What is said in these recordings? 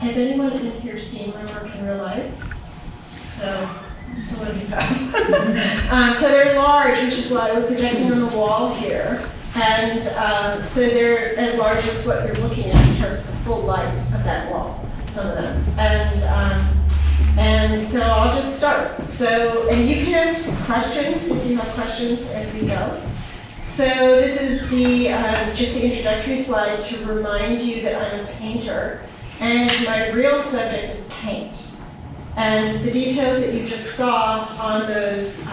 has anyone in here seen my work in real life? So what do you have? So they're large, which is why we're projecting on the wall here. And so they're as large as what you're looking at in terms of the full light of that wall, some of them. And so I'll just start. So, and you can ask questions if you have questions as we go. So this is the just the introductory slide to remind you that I'm a painter, and my real subject is paint. And the details that you just saw on those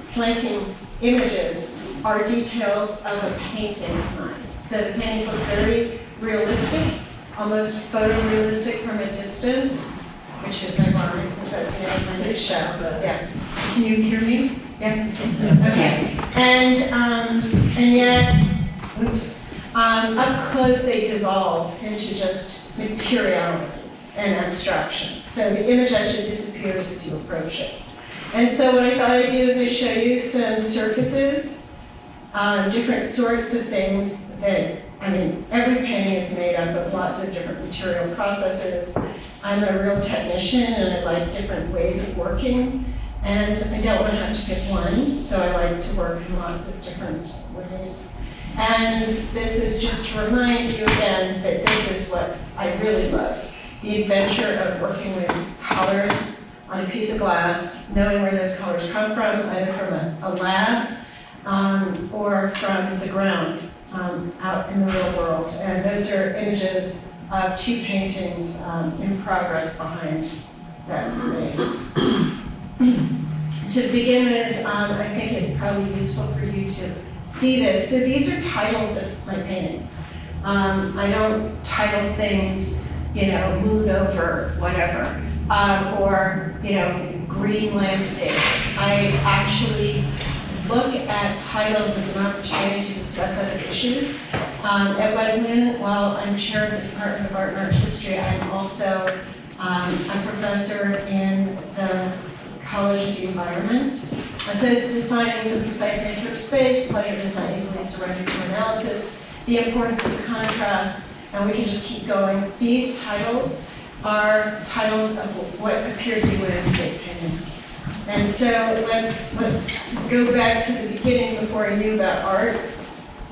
flanking images are details of a painting of mine. So the paintings look very realistic, almost photorealistic from a distance, which is ironic since that's the name of my new show. Yes. Can you hear me? Yes. Okay. And yet, oops, up close they dissolve into just materiality and abstraction. So the image actually disappears as you approach it. And so what I thought I'd do is I'd show you some surfaces, different sorts of things that, I mean, every painting is made up of lots of different material processes. I'm a real technician and I like different ways of working, and I don't want to have to pick one, so I like to work in lots of different ways. And this is just to remind you again that this is what I really love. The adventure of working with colors on a piece of glass, knowing where those colors come from, either from a lab or from the ground out in the real world. And those are images of two paintings in progress behind that space. To begin with, I think it's probably useful for you to see this. So these are titles of my paintings. I don't title things, moon over whatever, or, green landscape. I actually look at titles as an opportunity to discuss other issues. At Wesleyan, while I'm chair of the Department of Art and Art History, I'm also a professor in the College of the Environment. So defining the precise nature of space, pleasure does not easily surrender to analysis, the importance of contrast, and we can just keep going. These titles are titles of what appear to be landscape paintings. And so let's go back to the beginning before I knew about art.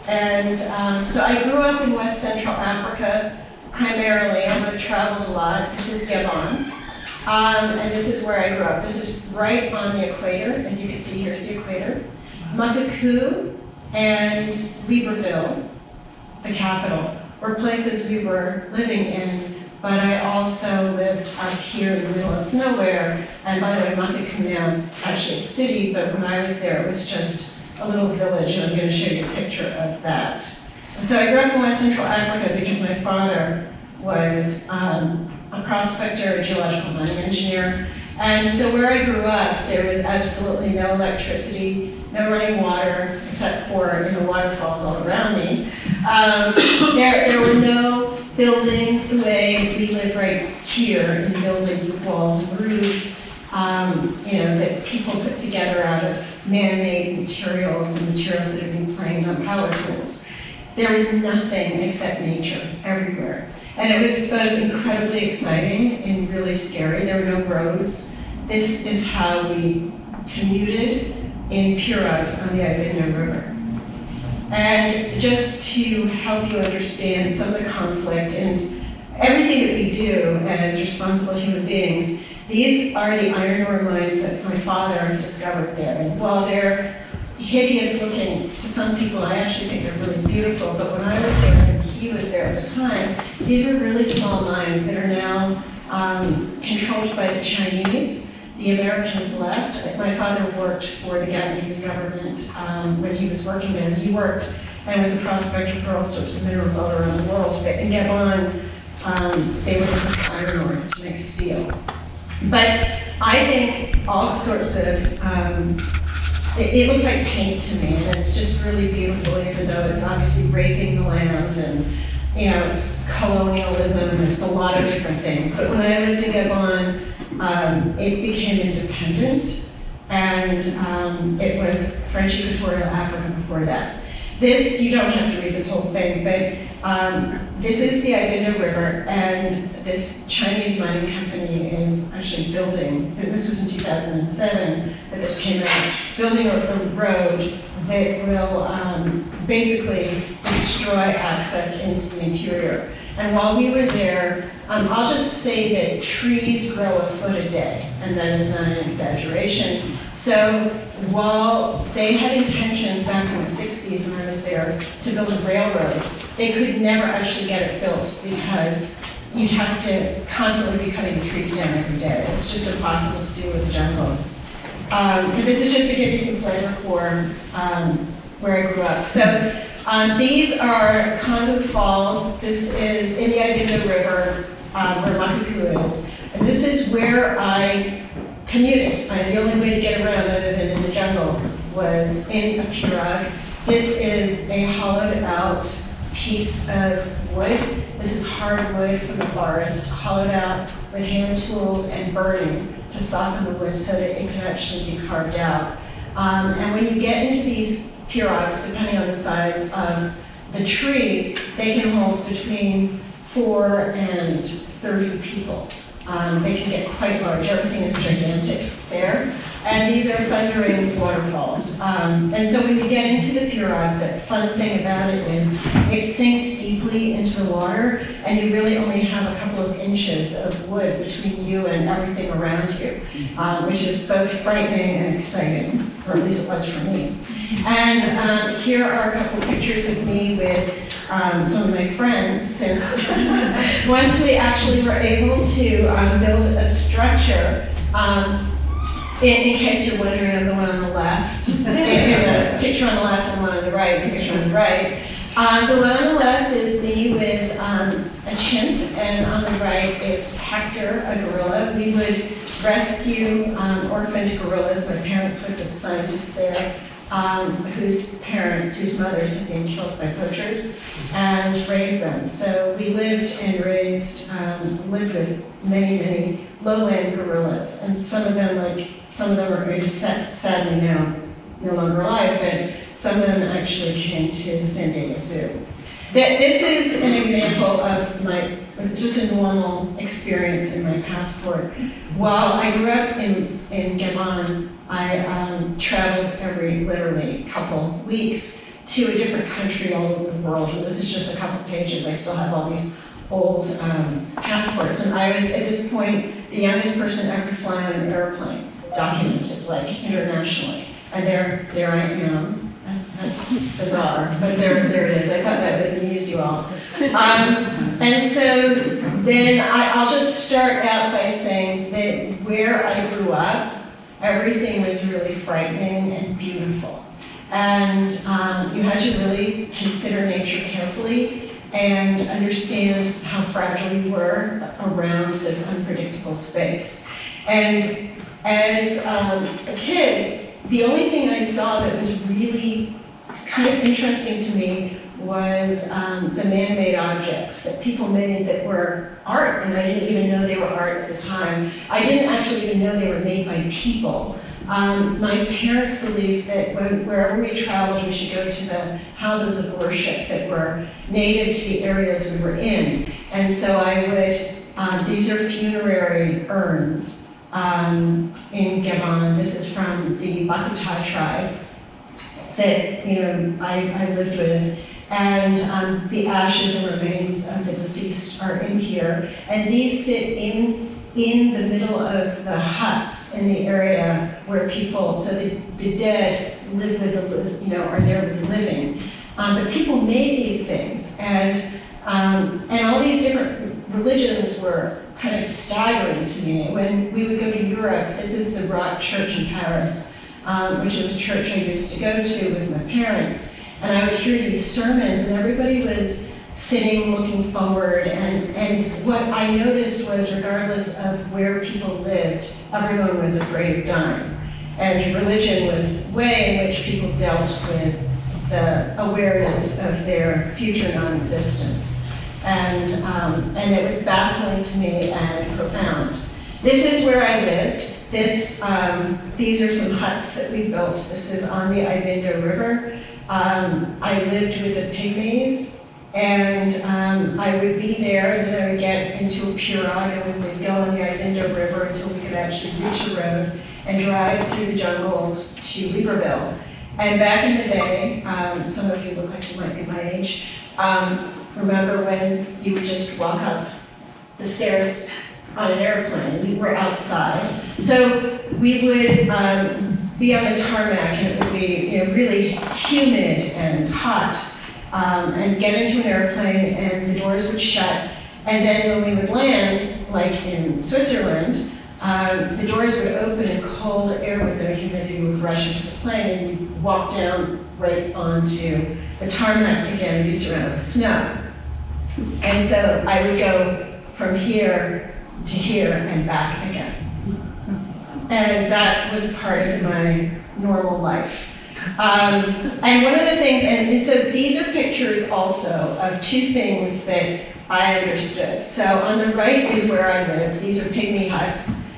And so I grew up in West Central Africa primarily, although I traveled a lot. This is Gabon. And this is where I grew up. This is right on the equator. As you can see, here's the equator. Makaku and Libreville, the capital, were places we were living in, but I also lived up here in the middle of nowhere. And by the way, Makaku now is actually a city, but when I was there, it was just a little village, and I'm going to show you a picture of that. So I grew up in West Central Africa because my father was a prospector, a geological mining engineer. And so where I grew up, there was absolutely no electricity, no running water, except for waterfalls all around me. There were no buildings the way we live right here, in buildings with walls and roofs, that people put together out of man-made materials and materials that have been planed on power tools. There was nothing except nature everywhere. And it was both incredibly exciting and really scary. There were no roads. This is how we commuted in pirogues on the Ibinda River. And just to help you understand some of the conflict and everything that we do as responsible human beings, these are the iron ore mines that my father discovered there. And while they're hideous looking to some people, I actually think they're really beautiful, but when I was there and he was there at the time, these were really small mines that are now controlled by the Chinese. The Americans left. My father worked for the Gabonese government when he was working there. He worked and was a prospector for all sorts of minerals all around the world. But in Gabon, they would use iron ore to make steel. But I think all sorts of, it looks like paint to me, and it's just really beautiful, even though it's obviously raping the land, and it's colonialism, and it's a lot of different things. But when I lived in Gabon, it became independent, and it was French Equatorial Africa before that. This, you don't have to read this whole thing, but This is the Ivindo River, and this Chinese mining company is actually building, this was in 2007 that this came out, building a road that will basically destroy access into the interior. And while we were there, I'll just say that trees grow a foot a day, and that is not an exaggeration. So while they had intentions back in the 60s when I was there to build a railroad, they could never actually get it built because you'd have to constantly be cutting the trees down every day. It's just impossible to do with the jungle. This is just to give you some flavor for where I grew up. So these are Congo Falls. This is in the Ivindo River where Makuku is. And this is where I commuted. The only way to get around other than in the jungle was in a pirogue. This is a hollowed out piece of wood. This is hardwood from the forest, hollowed out with hand tools and burning to soften the wood so that it could actually be carved out. And when you get into these pirogues, depending on the size of the tree, they can hold between 4 and 30 people. They can get quite large. Everything is gigantic there. And these are thundering waterfalls. And so when you get into the pirogue, the fun thing about it is it sinks deeply into the water, and you really only have a couple of inches of wood between you and everything around you, which is both frightening and exciting, or at least it was for me. And here are a couple of pictures of me with some of my friends, since once we actually were able to build a structure. In case you're wondering, I'm the one on the left. The picture on the left and the one on the right, the picture on the right. The one on the left is me with a chimp, and on the right is Hector, a gorilla. We would rescue orphaned gorillas. My parents worked as scientists there, whose mothers had been killed by poachers, and raise them. So we lived and raised, lived with many, many lowland gorillas, and some of them are sadly now no longer alive, but some of them actually came to the San Diego Zoo. This is an example of just a normal experience in my passport. While I grew up in Gabon, I traveled every literally couple weeks to a different country all over the world. And this is just a couple pages. I still have all these old passports. And I was, at this point, the youngest person ever to fly on an airplane, documented, like internationally. And there I am. That's bizarre, but there it is. I thought that would amuse you all. And so then I'll just start out by saying that where I grew up, everything was really frightening and beautiful. And you had to really consider nature carefully and understand how fragile you were around this unpredictable space. And as a kid, the only thing I saw that was really kind of interesting to me was the man-made objects that people made that were art, and I didn't even know they were art at the time. I didn't actually even know they were made by people. My parents believed that wherever we traveled, we should go to the houses of worship that were native to the areas we were in. And so I would, these are funerary urns in Gabon. This is from the Bakutai tribe that I lived with. And the ashes and remains of the deceased are in here. And these sit in the middle of the huts in the area where people, so the dead live with are there with the living. But people made these things, and all these different religions were kind of staggering to me. When we would go to Europe, this is the Rock Church in Paris, which is a church I used to go to with my parents. And I would hear these sermons, and everybody was sitting, looking forward. And what I noticed was, regardless of where people lived, everyone was afraid of dying. And religion was the way in which people dealt with the awareness of their future non-existence. And it was baffling to me and profound. This is where I lived. These are some huts that we built. This is on the Ivindo River. I lived with the pygmies, And I would be there, and then I would get into a pirogue, and we would go on the Ivindo River until we could actually reach a road and drive through the jungles to Libreville. And back in the day, some of you look like you might be my age, remember when you would just walk up the stairs on an airplane, you were outside. So we would be on the tarmac, and it would be really humid and hot, and get into an airplane, and the doors would shut. And then when we would land, like in Switzerland, the doors would open and cold air with the humidity would rush into the plane, and you'd walk down right onto the tarmac again and be surrounded with snow. And so I would go from here to here and back again. And that was part of my normal life. And one of the things, and so these are pictures also of two things that I understood. So on the right is where I lived. These are pygmy huts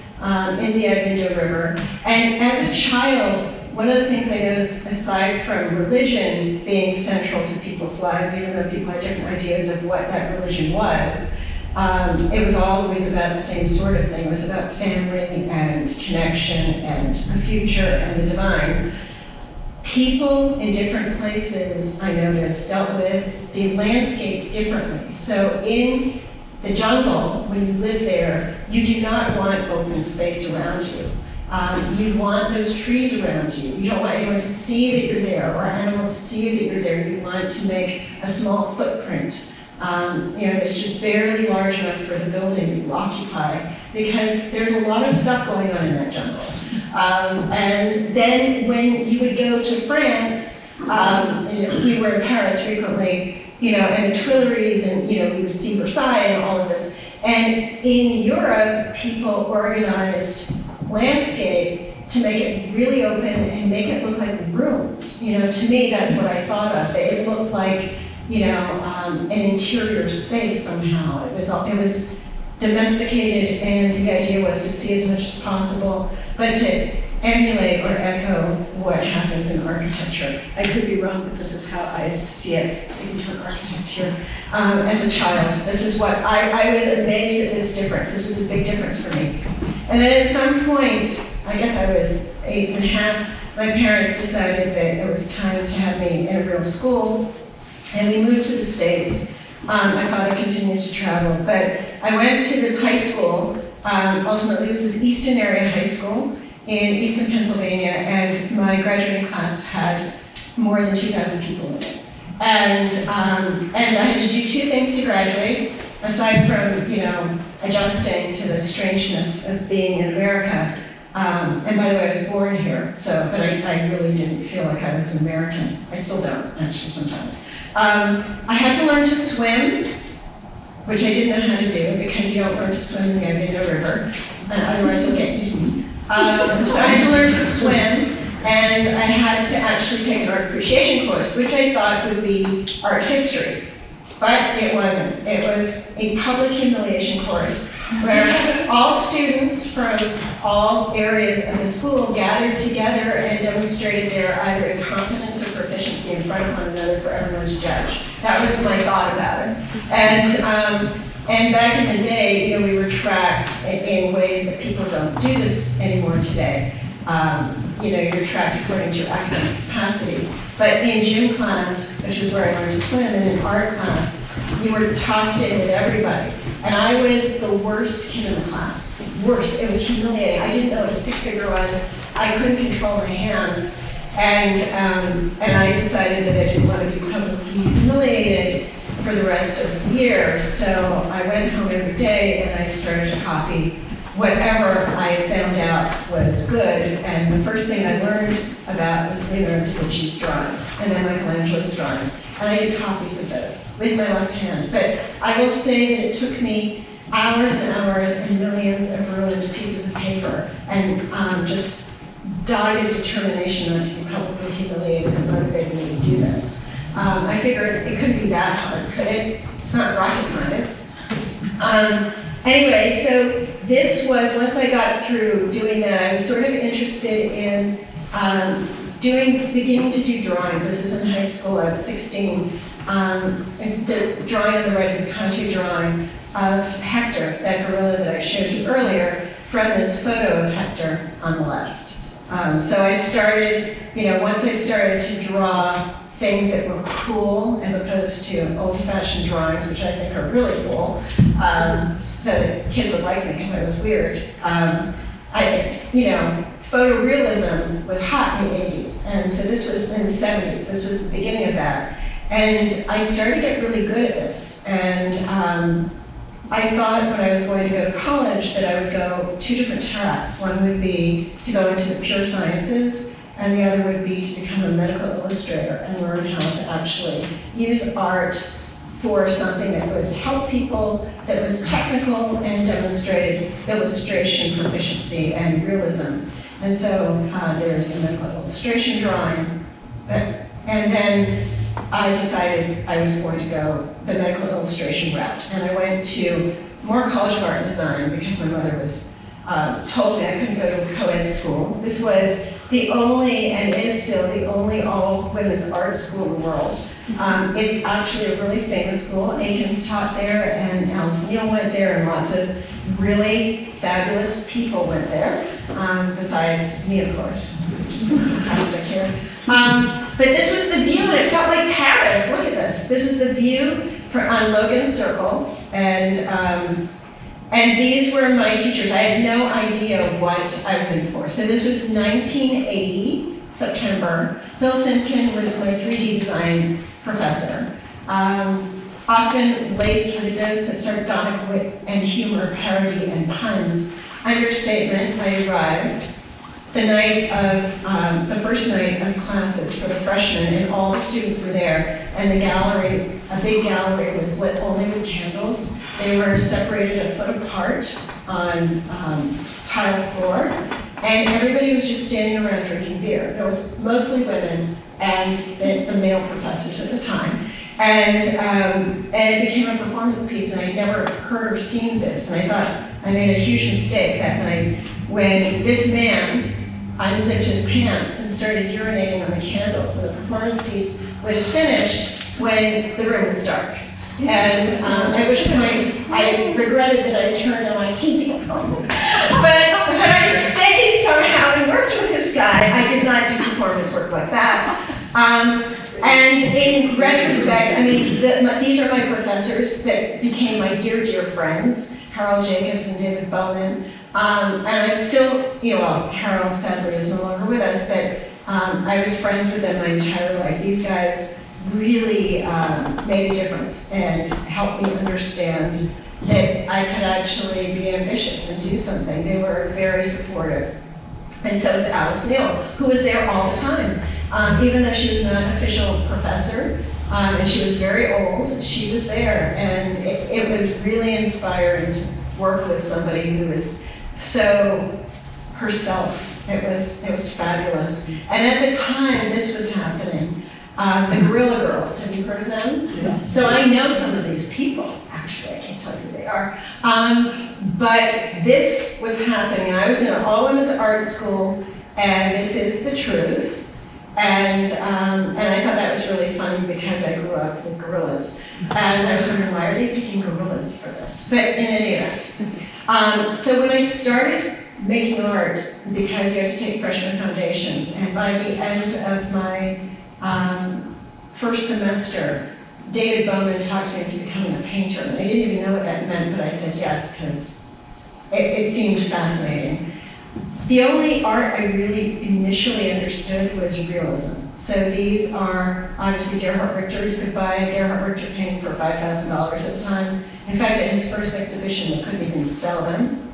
in the Ivindo River. And as a child, one of the things I noticed, aside from religion being central to people's lives, even though people had different ideas of what that religion was, it was always about the same sort of thing. It was about family and connection and a future and the divine. People in different places, I noticed, dealt with the landscape differently. So in the jungle, when you live there, you do not want open space around you. You want those trees around you. You don't want anyone to see that you're there, or animals to see that you're there. You want to make a small footprint. It's just barely large enough for the building you occupy, because there's a lot of stuff going on in that jungle. And then when you would go to France, we were in Paris frequently, and the Tuileries, and we would see Versailles and all of this. And in Europe, people organized landscape to make it really open and make it look like rooms. To me, that's what I thought of. It looked like an interior space somehow. It was domesticated, and the idea was to see as much as possible, but to emulate or echo what happens in architecture. I could be wrong, but this is how I see it, speaking to an architect here. As a child, this is what I was amazed at this difference. This was a big difference for me. And then at some point, I guess I was 8.5, my parents decided that it was time to have me in a real school, and we moved to the States. My father continued to travel, but I went to this high school. Ultimately, this is Easton Area High School in Easton, Pennsylvania, and my graduating class had more than 2,000 people in it. And I had to do two things to graduate, aside from adjusting to the strangeness of being in America. And by the way, I was born here, but I really didn't feel like I was an American. I still don't, actually, sometimes. I had to learn to swim, which I didn't know how to do, because you don't learn to swim in the Ivindo River, otherwise you'll get eaten. So I had to learn to swim, and I had to actually take an art appreciation course, which I thought would be art history. But it wasn't. It was a public humiliation course where all students from all areas of the school gathered together and demonstrated their either incompetence or proficiency in front of one another for everyone to judge. That was my thought about it. And back in the day, we were tracked in ways that people don't do this anymore today. You're tracked according to your academic capacity. But in gym class, which is where I learned to swim, and in art class, you were tossed in with everybody. And I was the worst kid in the class. Worst. It was humiliating. I didn't know what a stick figure was. I couldn't control my hands. And I decided that I didn't want to be publicly humiliated for the rest of the year. So I went home every day and I started to copy whatever I found out was good. And the first thing I learned about was Leonardo da Vinci's drawings, and then Michelangelo's drawings. And I did copies of those with my left hand. But I will say that it took me hours and hours and millions of ruined pieces of paper, and just dogged determination not to be publicly humiliated and motivated me to do this. I figured it couldn't be that hard, could it? It's not rocket science. Anyway, so this was, once I got through doing that, I was sort of interested in beginning to do drawings. This is in high school, I was 16. And the drawing on the right is a contour drawing of Hector, that gorilla that I showed you earlier, from this photo of Hector on the left. So I started, once I started to draw things that were cool as opposed to old-fashioned drawings, which I think are really cool, so that kids would like me because I was weird. Photorealism was hot in the 80s, and so this was in the 70s. This was the beginning of that. And I started to get really good at this. And I thought when I was going to go to college that I would go 2 different tracks. One would be to go into the pure sciences, and the other would be to become a medical illustrator and learn how to actually use art for something that would help people, that was technical and demonstrated illustration proficiency and realism. And so there's a medical illustration drawing. And then I decided I was going to go the medical illustration route. And I went to Moore College of Art and Design because my mother was told me I couldn't go to a co-ed school. This was the only, and is still the only all-women's art school in the world. It's actually a really famous school. Aikens taught there, and Alice Neal went there, and lots of really fabulous people went there, besides me, of course. Just put some plastic here. But this was the view, and it felt like Paris. Look at this. This is the view on Logan Circle, and these were my teachers. I had no idea what I was in for. So this was 1980, September. Phil Simpkin was my 3D design professor. Often laced with a dose of sardonic wit and humor, parody and puns. Understatement, I arrived the night of, the first night of classes for the freshmen, and all the students were there, and the gallery, a big gallery, was lit only with candles. They were separated a foot apart on tile floor, and everybody was just standing around drinking beer. It was mostly women and the male professors at the time. And it became a performance piece, and I'd never heard or seen this, and I thought I made a huge mistake that night when this man unzipped his pants and started urinating on the candles, and the performance piece was finished when the room was dark. And at which point I regretted that I turned on my TV. But I stayed somehow and worked with this guy. I did not do performance work like that. And in retrospect, I mean, these are my professors that became my dear, dear friends, Harold Jacobs and David Bowman. And I'm still, Harold sadly is no longer with us, but I was friends with them my entire life. These guys really made a difference and helped me understand that I could actually be ambitious and do something. They were very supportive. And so was Alice Neal, who was there all the time. Even though she was not an official professor, and she was very old, she was there. And it was really inspiring to work with somebody who was so herself. It was fabulous. And at the time this was happening, the Gorilla Girls, have you heard of them? Yes. So I know some of these people. Actually, I can't tell you who they are. But this was happening, and I was in an all-women's art school, and this is the truth. And I thought that was really funny because I grew up with gorillas. And I was wondering, why are they picking gorillas for this? But in any event. So when I started making art, because you have to take freshman foundations, and by the end of my first semester, David Bowman talked me into becoming a painter. And I didn't even know what that meant, but I said yes, because it seemed fascinating. The only art I really initially understood was realism. So these are obviously Gerhard Richter. You could buy a Gerhard Richter painting for $5,000 at the time. In fact, at his first exhibition, they couldn't even sell them.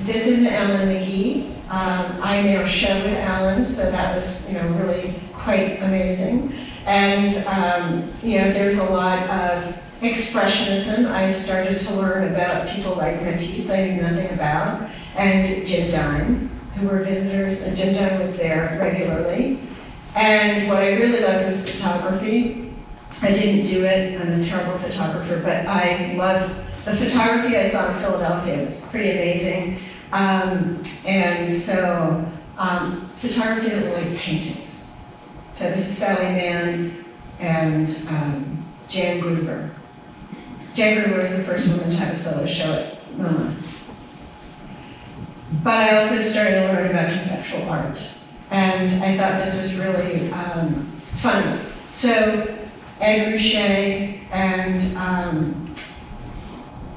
This is an Alan McGee. I now showed Alan, so that was really quite amazing. And there's a lot of expressionism. I started to learn about people like Matisse I knew nothing about, and Jim Dine, who were visitors, and Jim Dine was there regularly. And what I really loved was photography. I didn't do it, I'm a terrible photographer, but I love the photography I saw in Philadelphia. It was pretty amazing. And so photography looked like paintings. So this is Sally Mann and Jan Gruber. Jan Gruber was the first woman to have a solo show at MoMA. But I also started to learn about conceptual art, and I thought this was really funny. So Ed Ruscha and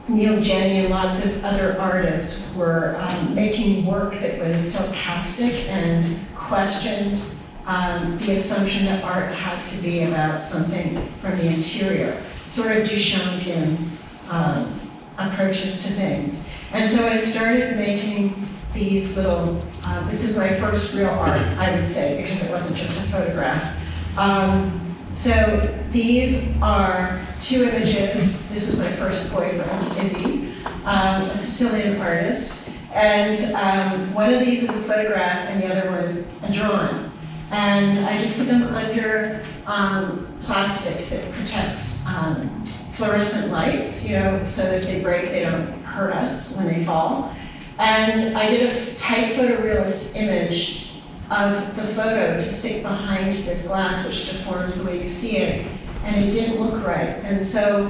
Neil Jenny and lots of other artists were making work that was sarcastic and questioned the assumption that art had to be about something from the interior, sort of Duchampian approaches to things. And so I started making these little, this is my first real art, I would say, because it wasn't just a photograph. So these are 2 images. This is my first boyfriend, Izzy, a Sicilian artist. And one of these is a photograph and the other one is a drawing. And I just put them under plastic that protects fluorescent lights, you know, so that if they break, they don't hurt us when they fall. And I did a tight photorealist image of the photo to stick behind this glass, which deforms the way you see it, and it didn't look right. And so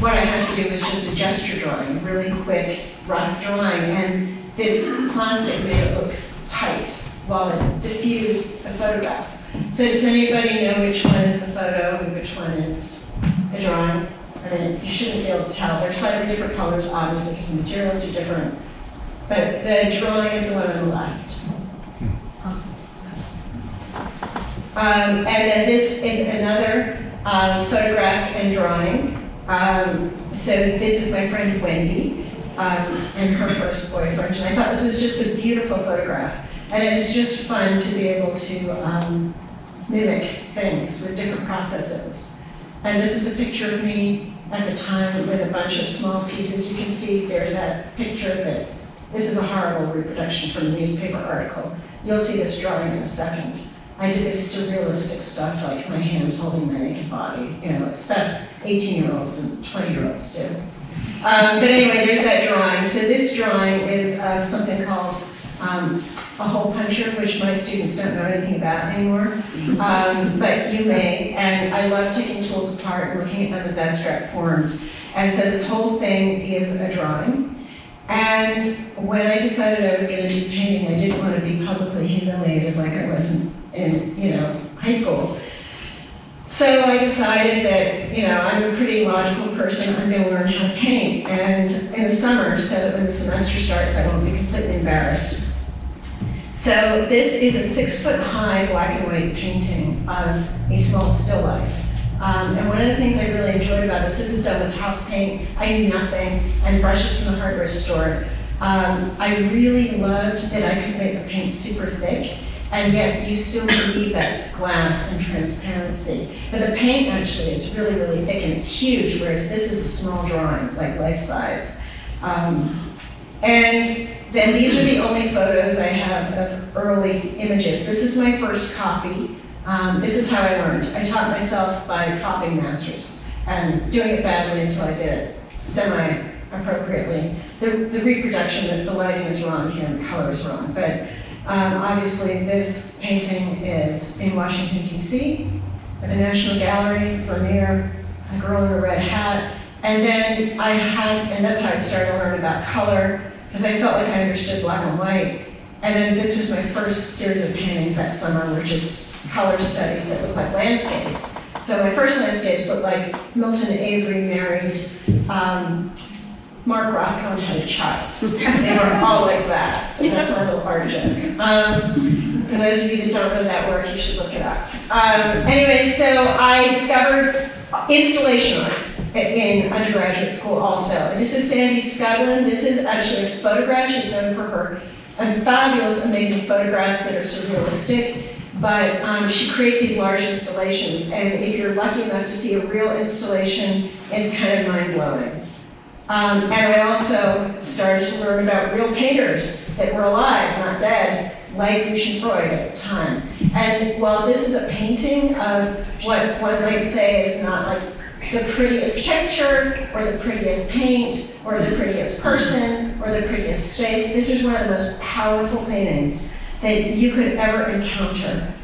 what I had to do was just a gesture drawing, a really quick, rough drawing, and this plastic made it look tight while it diffused the photograph. So does anybody know which one is the photo and which one is the drawing? I mean, you shouldn't be able to tell. They're slightly different colors, obviously, because the materials are different. But the drawing is the one on the left. And then this is another photograph and drawing. So this is my friend Wendy and her first boyfriend. And I thought this was just a beautiful photograph. And it's just fun to be able to mimic things with different processes. And this is a picture of me at the time with a bunch of small pieces. You can see there's that picture that this is a horrible reproduction from a newspaper article. You'll see this drawing in a second. I did this surrealistic stuff like my hand holding my naked body, you know, stuff 18-year-olds and 20-year-olds do. But anyway, there's that drawing. So this drawing is of something called a hole puncher, which my students don't know anything about anymore, but you may. And I love taking tools apart and looking at them as abstract forms. And so this whole thing is a drawing. And when I decided I was going to do painting, I didn't want to be publicly humiliated like I was in high school. So I decided that, I'm a pretty logical person, I'm going to learn how to paint, and in the summer, so that when the semester starts, I won't be completely embarrassed. So this is a 6-foot-high black and white painting of a small still life. And one of the things I really enjoyed about this is done with house paint. I knew nothing, and brushes from the hardware store. I really loved that I could make the paint super thick, and yet you still believe that's glass and transparency. But the paint actually is really, really thick and it's huge, whereas this is a small drawing, like life size. And then these are the only photos I have of early images. This is my first copy. This is how I learned. I taught myself by copying masters and doing it badly until I did it semi-appropriately. The reproduction, the lighting is wrong here and the color is wrong, but obviously this painting is in Washington, D.C. at the National Gallery, Vermeer, a girl in a red hat. And then and that's how I started to learn about color, because I felt like I understood black and white. And then this was my first series of paintings that summer, were just color studies that looked like landscapes. So my first landscapes looked like Milton Avery married Mark Rothko and had a child. They were all like that, so that's my little art joke. For those of you that don't know that work, you should look it up. Anyway, so I discovered installation art in undergraduate school also. And this is Sandy Scuglin. This is actually a photograph. She's known for her fabulous, amazing photographs that are surrealistic. But she creates these large installations, and if you're lucky enough to see a real installation, it's kind of mind-blowing. And I also started to learn about real painters that were alive, not dead, like Lucian Freud at the time. And while this is a painting of what one might say is not like the prettiest picture, or the prettiest paint, or the prettiest person, or the prettiest space, this is one of the most powerful paintings that you could ever encounter.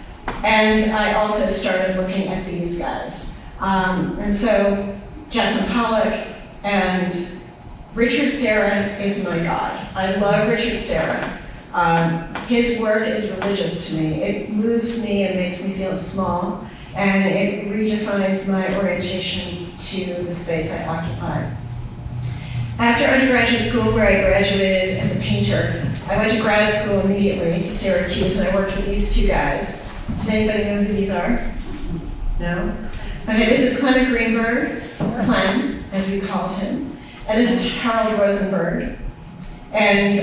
And I also started looking at these guys. And so Jackson Pollock and Richard Serra is my god. I love Richard Serra. His work is religious to me. It moves me and makes me feel small, and it redefines my orientation to the space I occupy. After undergraduate school, where I graduated as a painter, I went to grad school immediately to Syracuse, and I worked with these two guys. Does anybody know who these are? No? Okay, this is Clement Greenberg, Clem, as we called him. And this is Harold Rosenberg, and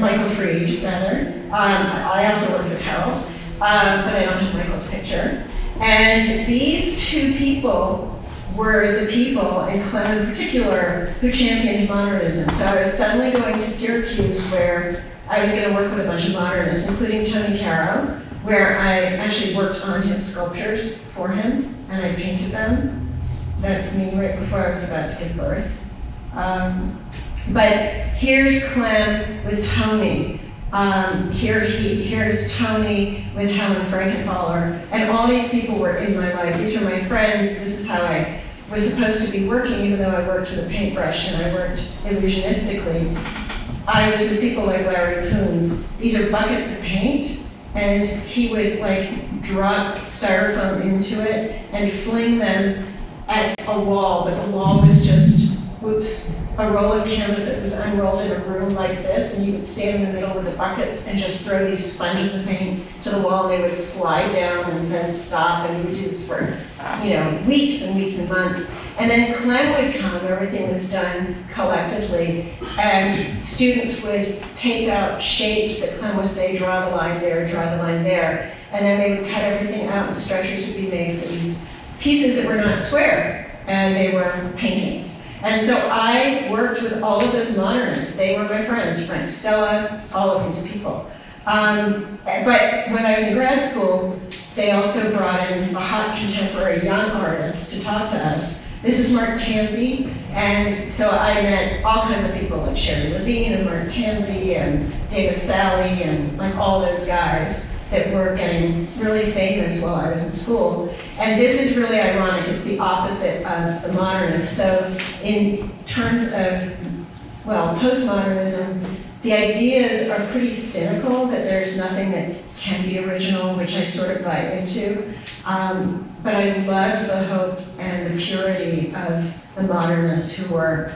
Michael Fried, rather. I also worked with Harold, but I don't have Michael's picture. And these two people were the people, and Clem in particular, who championed modernism. So I was suddenly going to Syracuse, where I was going to work with a bunch of modernists, including Tony Caro, where I actually worked on his sculptures for him, and I painted them. That's me right before I was about to give birth. But here's Clem with Tony. Here's Tony with Helen Frankenthaler, and all these people were in my life. These are my friends. This is how I was supposed to be working, even though I worked with a paintbrush and I worked illusionistically. I was with people like Larry Poons. These are buckets of paint, and he would like drop styrofoam into it and fling them at a wall, but the wall was just, a roll of canvas that was unrolled in a room like this, and you would stand in the middle with the buckets and just throw these sponges of paint to the wall. They would slide down and then stop, and you would do this for, weeks and weeks and months. And then Clem would come, everything was done collectively, and students would tape out shapes that Clem would say, draw the line there, draw the line there. And then they would cut everything out, and stretchers would be made for these pieces that were not square, and they were paintings. And so I worked with all of those modernists. They were my friends, Frank Stella, all of these people. But when I was in grad school, they also brought in a hot contemporary young artist to talk to us. This is Mark Tansey, and so I met all kinds of people like Sherry Levine and Mark Tansey and David Sally and like all those guys that were getting really famous while I was in school. And this is really ironic. It's the opposite of the modernists. So in terms of, postmodernism, the ideas are pretty cynical, that there's nothing that can be original, which I sort of buy into. But I loved the hope and the purity of the modernists who were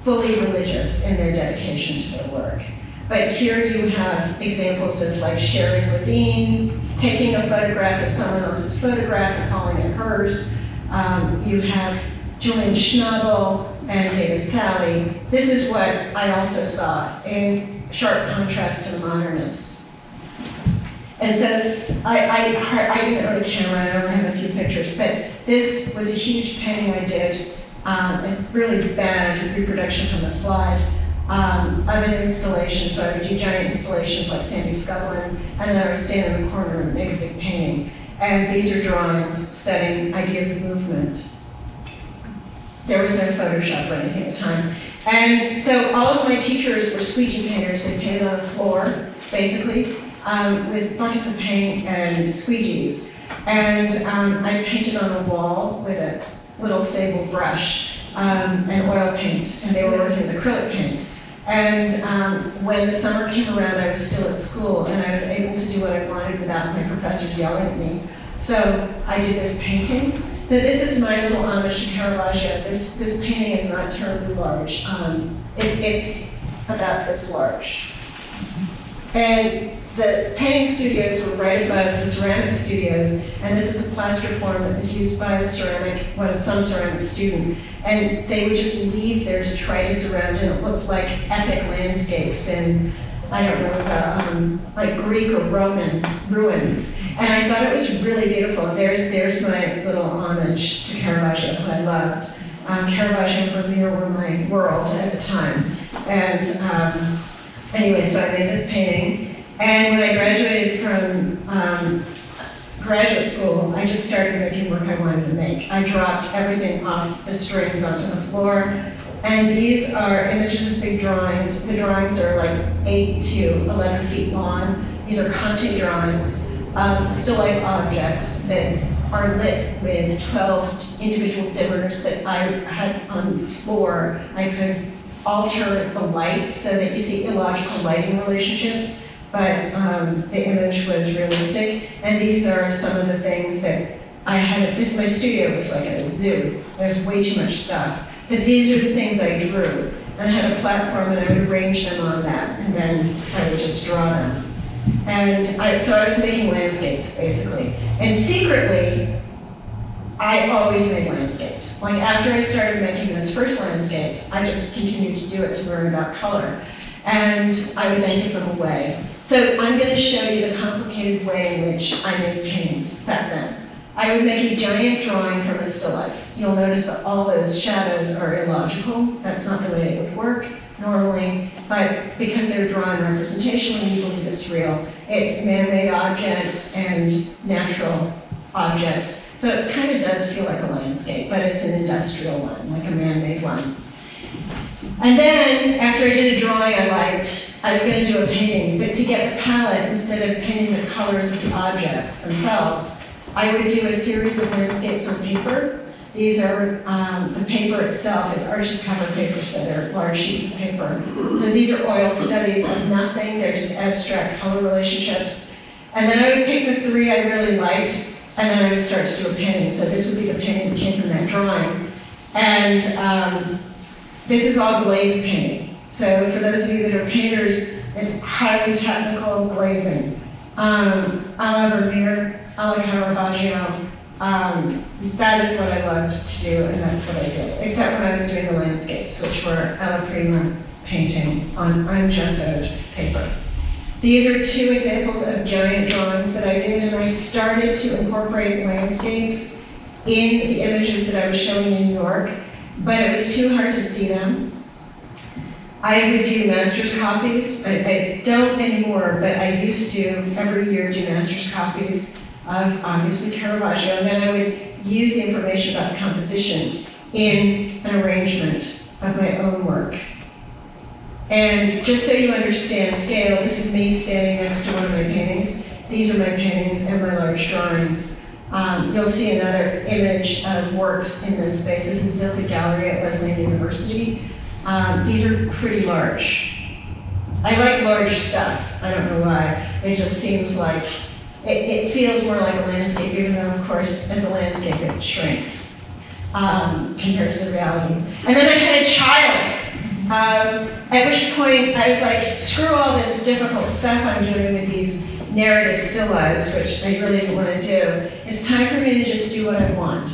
fully religious in their dedication to their work. But here you have examples of like Sherry Levine taking a photograph of someone else's photograph and calling it hers. You have Julian Schnabel and David Sally. This is what I also saw in sharp contrast to the modernists. And so I didn't own a camera, I only have a few pictures, but this was a huge painting I did, a really bad reproduction from the slide, of an installation. So I would do giant installations like Sandy Scullin, and then I would stand in the corner and make a big painting. And these are drawings studying ideas of movement. There was no Photoshop or anything at the time. And so all of my teachers were squeegee painters. They painted on the floor, basically, with buckets of paint and squeegees. And I painted on the wall with a little sable brush and oil paint, and they were working with acrylic paint. And when the summer came around, I was still at school, and I was able to do what I wanted without my professors yelling at me. So I did this painting. So this is my little homage to Caravaggio. This painting is not terribly large. It's about this large. And the painting studios were right above the ceramic studios, and this is a plaster form that was used by some ceramic student. And they would just leave there to try to surround, and it looked like epic landscapes in, I don't know, like Greek or Roman ruins. And I thought it was really beautiful. There's my little homage to Caravaggio, who I loved. Caravaggio and Vermeer were my world at the time. And anyway, so I made this painting. And when I graduated from graduate school, I just started making work I wanted to make. I dropped everything off the strings onto the floor. And these are images of big drawings. The drawings are like 8 to 11 feet long. These are Conte drawings. still life objects that are lit with 12 individual dimmers that I had on the floor. I could alter the light so that you see illogical lighting relationships, but the image was realistic. And these are some of the things that I had. My studio was like a zoo. There's way too much stuff. But these are the things I drew. And I had a platform and I would arrange them on that, and then I would just draw them. And so I was making landscapes, basically. And secretly, I always made landscapes. Like after I started making those first landscapes, I just continued to do it to learn about color. And I would then give them away. So I'm going to show you the complicated way in which I made paintings back then. I would make a giant drawing from a still life. You'll notice that all those shadows are illogical. That's not the way it would work normally, but because they're drawn representationally, you believe it's real. It's man-made objects and natural objects. So it kind of does feel like a landscape, but it's an industrial one, like a man-made one. And then, after I did a drawing I liked, I was going to do a painting, but to get the palette, instead of painting the colors of the objects themselves, I would do a series of landscapes on paper. These are, the paper itself is Arches cover paper, so they're large sheets of paper. So these are oil studies of nothing, they're just abstract color relationships. And then I would pick the three I really liked, and then I would start to do a painting. So this would be the painting that came from that drawing. And this is all glaze painting. So for those of you that are painters, it's highly technical glazing. A la Vermeer, a la Caravaggio. That is what I loved to do, and that's what I did. Except when I was doing the landscapes, which were alla prima painting on ungessoed paper. These are two examples of giant drawings that I did, and I started to incorporate landscapes in the images that I was showing in New York, but it was too hard to see them. I would do master's copies. I don't anymore, but I used to every year do master's copies of obviously Caravaggio, and then I would use the information about the composition in an arrangement of my own work. And just so you understand scale, this is me standing next to one of my paintings. These are my paintings and my large drawings. You'll see another image of works in this space. This is at the gallery at Wesleyan University. These are pretty large. I like large stuff. I don't know why. It just seems like, it feels more like a landscape, even though, of course, as a landscape, it shrinks compared to the reality. And then I had a child. At which point I was like, screw all this difficult stuff I'm doing with these narrative still lives, which I really didn't want to do. It's time for me to just do what I want.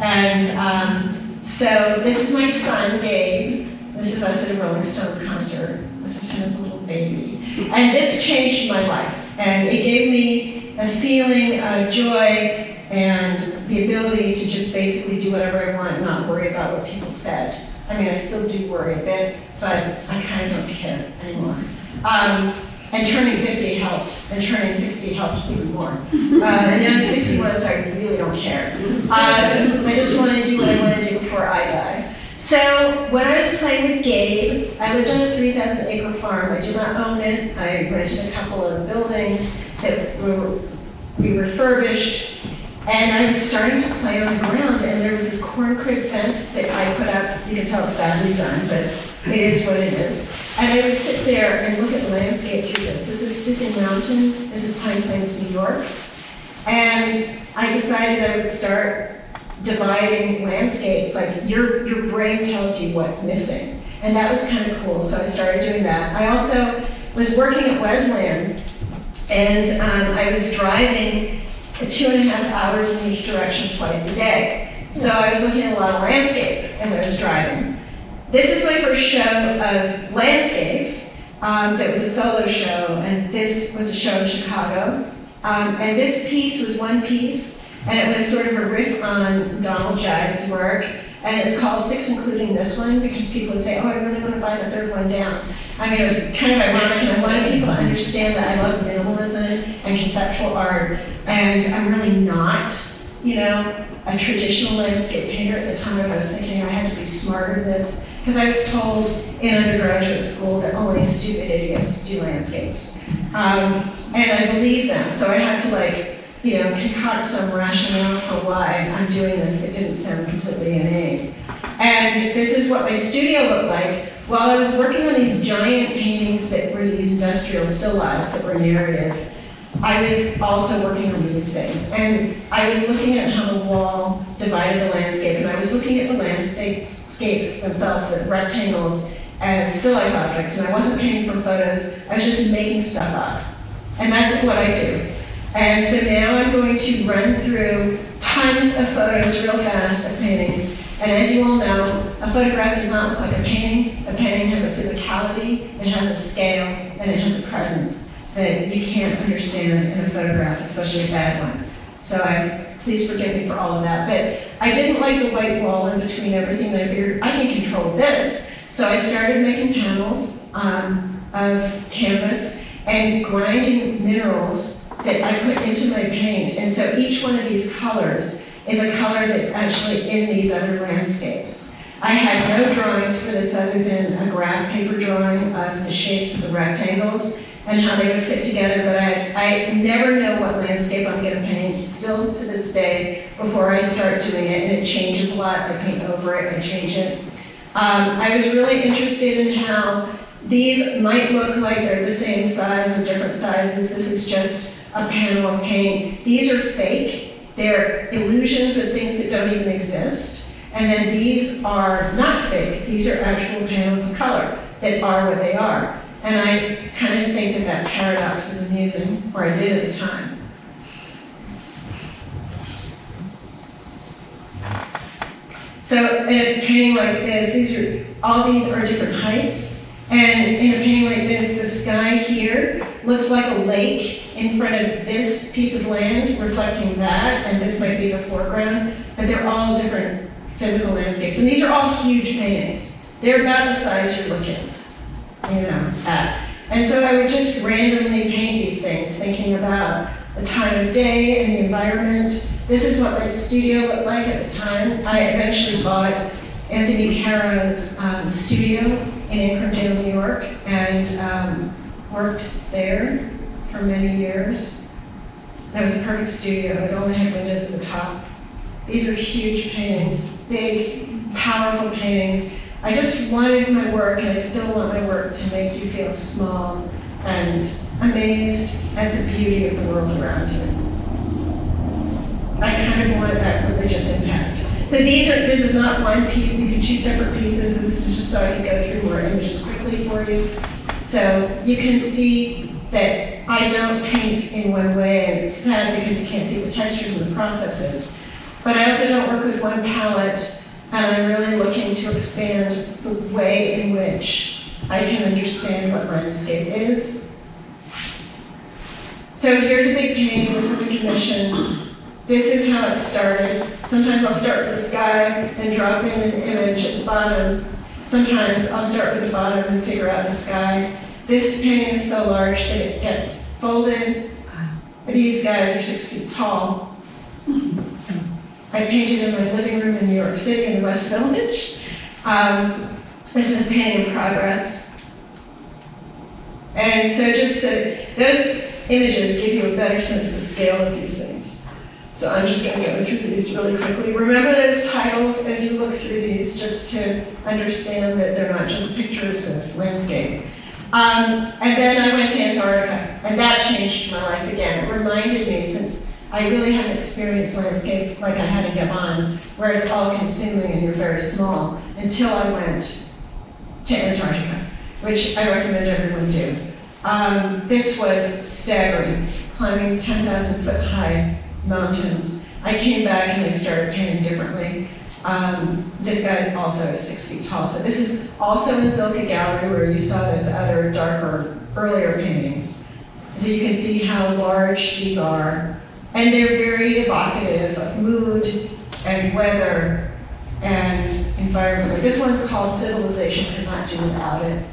And so this is my son, Gabe. This is us at a Rolling Stones concert. This is him as a little baby. And this changed my life. And it gave me a feeling of joy and the ability to just basically do whatever I want and not worry about what people said. I mean, I still do worry a bit, but I kind of don't care anymore. And turning 50 helped, and turning 60 helped even more. And now I'm 61, so I really don't care. I just want to do what I want to do before I die. So when I was playing with Gabe, I lived on a 3,000-acre farm. I did not own it. I rented a couple of buildings that we refurbished. And I was starting to play on the ground, and there was this corn crib fence that I put up. You can tell it's badly done, but it is what it is. And I would sit there and look at the landscape through this. This is Stising Mountain. This is Pine Plains, New York. And I decided I would start dividing landscapes. Like your brain tells you what's missing. And that was kind of cool, so I started doing that. I also was working at Wesleyan, and I was driving 2.5 hours in each direction twice a day. So I was looking at a lot of landscape as I was driving. This is my first show of landscapes. That was a solo show, and this was a show in Chicago. And this piece was one piece, and it was sort of a riff on Donald Judd's work. And it's called Six, including this one, because people would say, oh, I really want to buy the third one down. I mean, it was kind of ironic, and I wanted people to understand that I love minimalism and conceptual art, and I'm really not, you know, a traditional landscape painter at the time. I was thinking I had to be smarter than this, because I was told in undergraduate school that only stupid idiots do landscapes. And I believe them, so I had to concoct some rationale for why I'm doing this that didn't sound completely inane. And this is what my studio looked like while I was working on these giant paintings that were these industrial still lives that were narrative. I was also working on these things, and I was looking at how the wall divided the landscape, and I was looking at the landscapes themselves, the rectangles, as still life objects, and I wasn't painting for photos, I was just making stuff up. And that's what I do. And so now I'm going to run through tons of photos real fast of paintings. And as you all know, a photograph does not look like a painting. A painting has a physicality, it has a scale, and it has a presence that you can't understand in a photograph, especially a bad one. So please forgive me for all of that. But I didn't like the white wall in between everything, and I figured I can control this. So I started making panels of canvas and grinding minerals that I put into my paint. And so each one of these colors is a color that's actually in these other landscapes. I had no drawings for this other than a graph paper drawing of the shapes of the rectangles and how they would fit together, but I never know what landscape I'm going to paint, still to this day, before I start doing it, and it changes a lot. I paint over it, I change it. I was really interested in how these might look like they're the same size or different sizes. This is just a panel of paint. These are fake. They're illusions of things that don't even exist. And then these are not fake. These are actual panels of color that are what they are. And I kind of think that paradox is amusing, or I did at the time. So in a painting like this, all these are different heights. And in a painting like this, the sky here looks like a lake in front of this piece of land, reflecting that, and this might be the foreground, but they're all different physical landscapes. And these are all huge paintings. They're about the size you're looking at. And so I would just randomly paint these things, thinking about the time of day and the environment. This is what my studio looked like at the time. I eventually bought Anthony Caro's studio in Incredale, New York, and worked there for many years. It was a perfect studio. It only had windows at the top. These are huge paintings, big, powerful paintings. I just wanted my work, and I still want my work, to make you feel small and amazed at the beauty of the world around you. I kind of want that religious impact. So this is not one piece, these are two separate pieces, and this is just so I can go through more images quickly for you. So you can see that I don't paint in one way, and it's sad because you can't see the textures and the processes. But I also don't work with one palette, and I'm really looking to expand the way in which I can understand what landscape is. So here's a big painting, this is a commission. This is how it started. Sometimes I'll start with the sky and drop in an image at the bottom. Sometimes I'll start with the bottom and figure out the sky. This painting is so large that it gets folded. These guys are 6 feet tall. I painted in my living room in New York City in the West Village. This is a painting in progress. And so those images give you a better sense of the scale of these things. So I'm just going to go through these really quickly. Remember those titles as you look through these, just to understand that they're not just pictures of landscape. And then I went to Antarctica, and that changed my life again. It reminded me, since I really hadn't experienced landscape like I had in Gabon, where it's all-consuming and you're very small, until I went to Antarctica, which I recommend everyone do. This was staggering, climbing 10,000-foot high mountains. I came back and I started painting differently. This guy also is 6 feet tall. So this is also in Zilka Gallery, where you saw those other darker, earlier paintings. So you can see how large these are. And they're very evocative of mood and weather and environment. This one's called Civilization, Could Not Do Without It.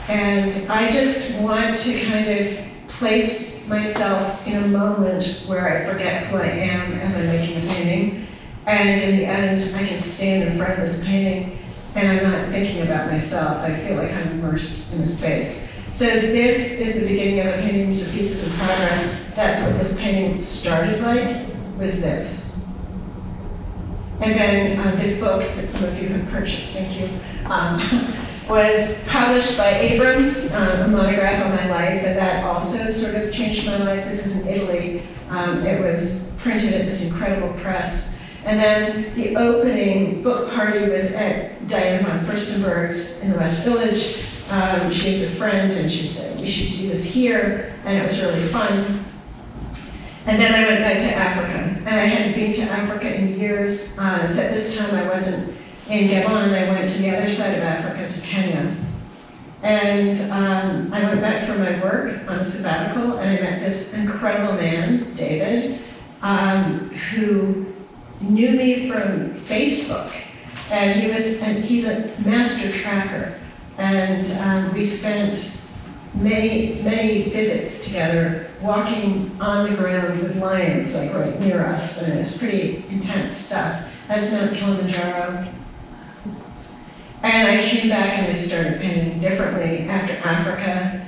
And I just want to kind of place myself in a moment where I forget who I am as I'm making a painting. And in the end, I can stand in front of this painting and I'm not thinking about myself. I feel like I'm immersed in a space. So this is the beginning of a painting. These are pieces of progress. That's what this painting started like, was this. And then this book that some of you have purchased, thank you, was published by Abrams, a monograph on my life, and that also sort of changed my life. This is in Italy. It was printed at this incredible press. And then the opening book party was at Diane von Furstenberg's in the West Village. She is a friend, and she said, we should do this here, and it was really fun. And then I went back to Africa, and I hadn't been to Africa in years. So at this time I wasn't in Gabon, I went to the other side of Africa, to Kenya. And I went back for my work on a sabbatical, and I met this incredible man, David, who knew me from Facebook. And he's a master tracker. And we spent many visits together, walking on the ground with lions, like right near us, and it's pretty intense stuff. That's Mount Kilimanjaro. And I came back and I started painting differently after Africa,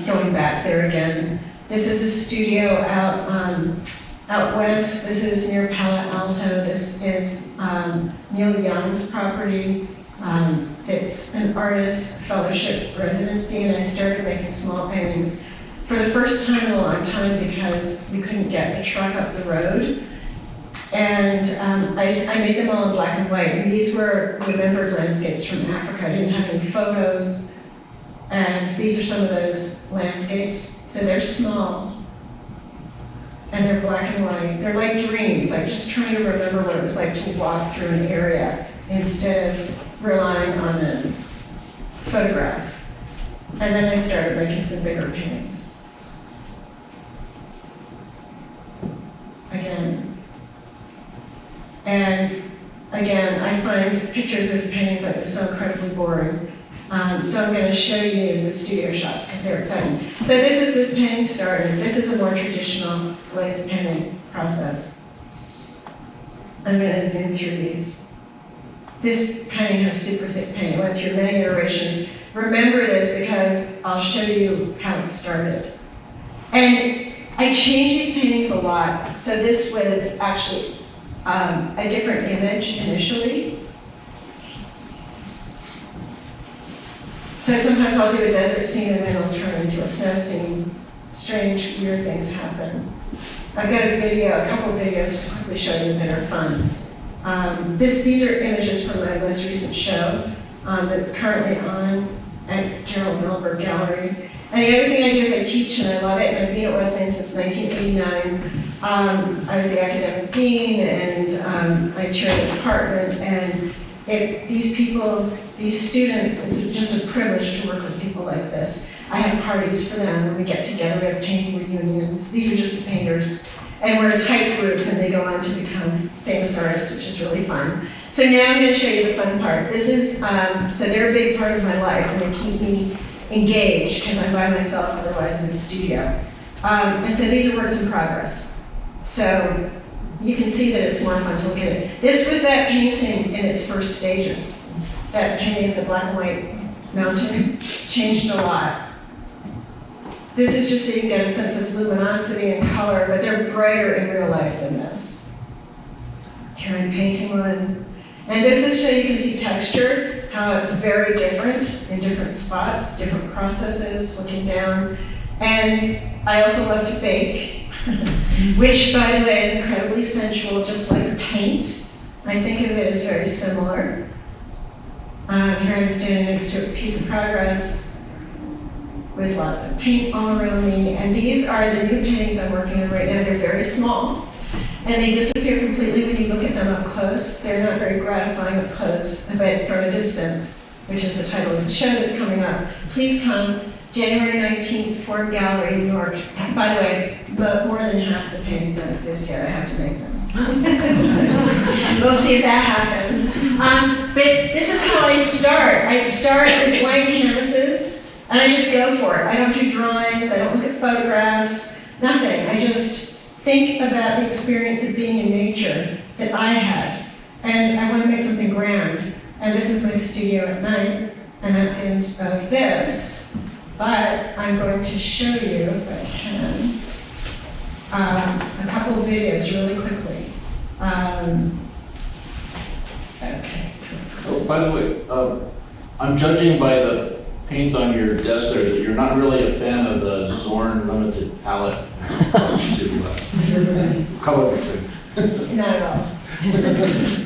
going back there again. This is a studio out west. This is near Palo Alto. This is Neil Young's property. It's an artist fellowship residency, and I started making small paintings for the first time in a long time because we couldn't get a truck up the road. And I made them all in black and white, and these were remembered landscapes from Africa. I didn't have any photos, and these are some of those landscapes. So they're small, and they're black and white. They're like dreams, like just trying to remember what it was like to walk through an area instead of relying on a photograph. And then I started making some bigger paintings. And again, I find pictures of paintings like this so incredibly boring. So I'm going to show you the studio shots because they're exciting. So this painting started. This is a more traditional glaze painting process. I'm going to zoom through these. This painting has super thick paint. It went through many iterations. Remember this because I'll show you how it started. And I changed these paintings a lot. So this was actually a different image initially. So sometimes I'll do a desert scene and then it'll turn into a snow scene. Strange, weird things happen. I've got a couple of videos to quickly show you that are fun. These are images from my most recent show that's currently on at Gerald Milberg Gallery. And the other thing I do is I teach, and I love it, and I've been at Wesleyan since 1989. I was the academic dean, and I chair the department, and these students, it's just a privilege to work with people like this. I have parties for them, and we get together, we have painting reunions. These are just the painters. And we're a tight group, and they go on to become famous artists, which is really fun. So now I'm going to show you the fun part. This is, so they're a big part of my life, and they keep me engaged, because I'm by myself, otherwise in the studio. And so these are works in progress. So you can see that it's more fun to look at it. This was that painting in its first stages. That painting of the black and white mountain changed a lot. This is just so you can get a sense of luminosity and color, but they're brighter in real life than this. Here I'm painting one. And this is so you can see texture, how it's very different in different spots, different processes, looking down. And I also love to bake, which, by the way, is incredibly sensual, just like paint. I think of it as very similar. Here I'm standing next to a piece of progress with lots of paint all around me. And these are the new paintings I'm working on right now. They're very small, and they disappear completely when you look at them up close. They're not very gratifying up close, but from a distance, which is the title of the show that's coming up. Please come, January 19th, Ford Gallery, New York. By the way, more than half the paintings don't exist yet. I have to make them. We'll see if that happens. But this is how I start. I start with blank canvases, and I just go for it. I don't do drawings, I don't look at photographs, nothing. I just think about the experience of being in nature that I had. And I want to make something grand. And this is my studio at night, and that's the end of this. But I'm going to show you, if I can, a couple of videos really quickly. Okay. Oh, by the way, I'm judging by the paint on your desk there that you're not really a fan of the Zorn limited palette approach to color mixing. Not at all.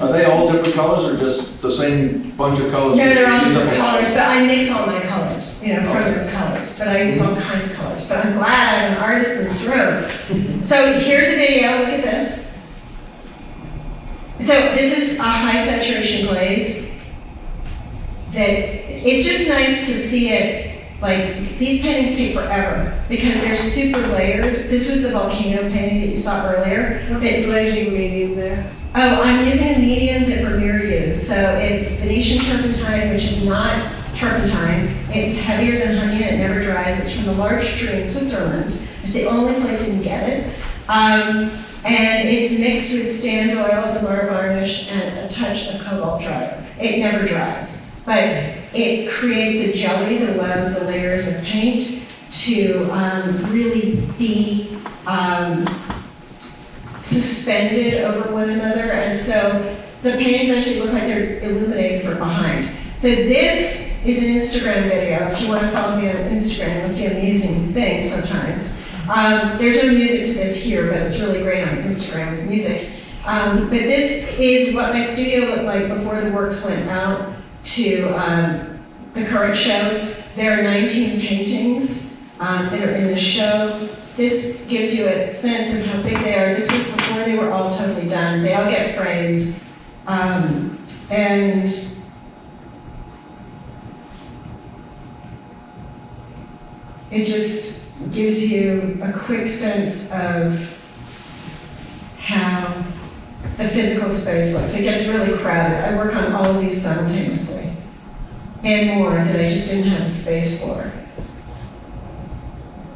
Are they all different colors or just the same bunch of colors? No, they're all Use different them colors, but I mix all my colors, from those colors. But I use all kinds of colors. But I'm glad I have an artist in this room. So here's a video, look at this. So this is a high saturation glaze that it's just nice to see it. Like, these paintings take forever because they're super layered. This was the volcano painting that you saw earlier. What's the glazing medium there? Oh, I'm using a medium that Vermeer used. So it's Venetian turpentine, which is not turpentine. It's heavier than honey and it never dries. It's from the large tree in Switzerland. It's the only place you can get it. And it's mixed with stand oil, Demar varnish, and a touch of cobalt dryer. It never dries, but it creates a jelly that allows the layers of paint to really be suspended over one another, and so the paintings actually look like they're illuminated from behind. So this is an Instagram video. If you want to follow me on Instagram, you'll see I'm using things sometimes. There's no music to this here, but it's really great on Instagram with music. But this is what my studio looked like before the works went out to the current show. There are 19 paintings that are in the show. This gives you a sense of how big they are. This was before they were all totally done. They all get framed. And it just gives you a quick sense of how the physical space looks. It gets really crowded. I work on all of these simultaneously and more that I just didn't have the space for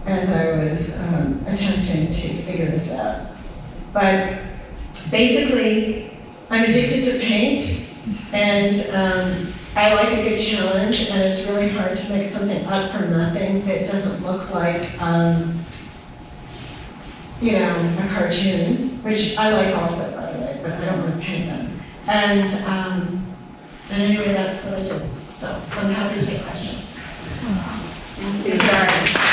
as I was attempting to figure this out. But basically, I'm addicted to paint, and I like a good challenge, and it's really hard to make something up from nothing that doesn't look like, a cartoon, which I like also, by the way, but I don't want to paint them. And anyway, that's what I do. So I'm happy to take questions. Thank you.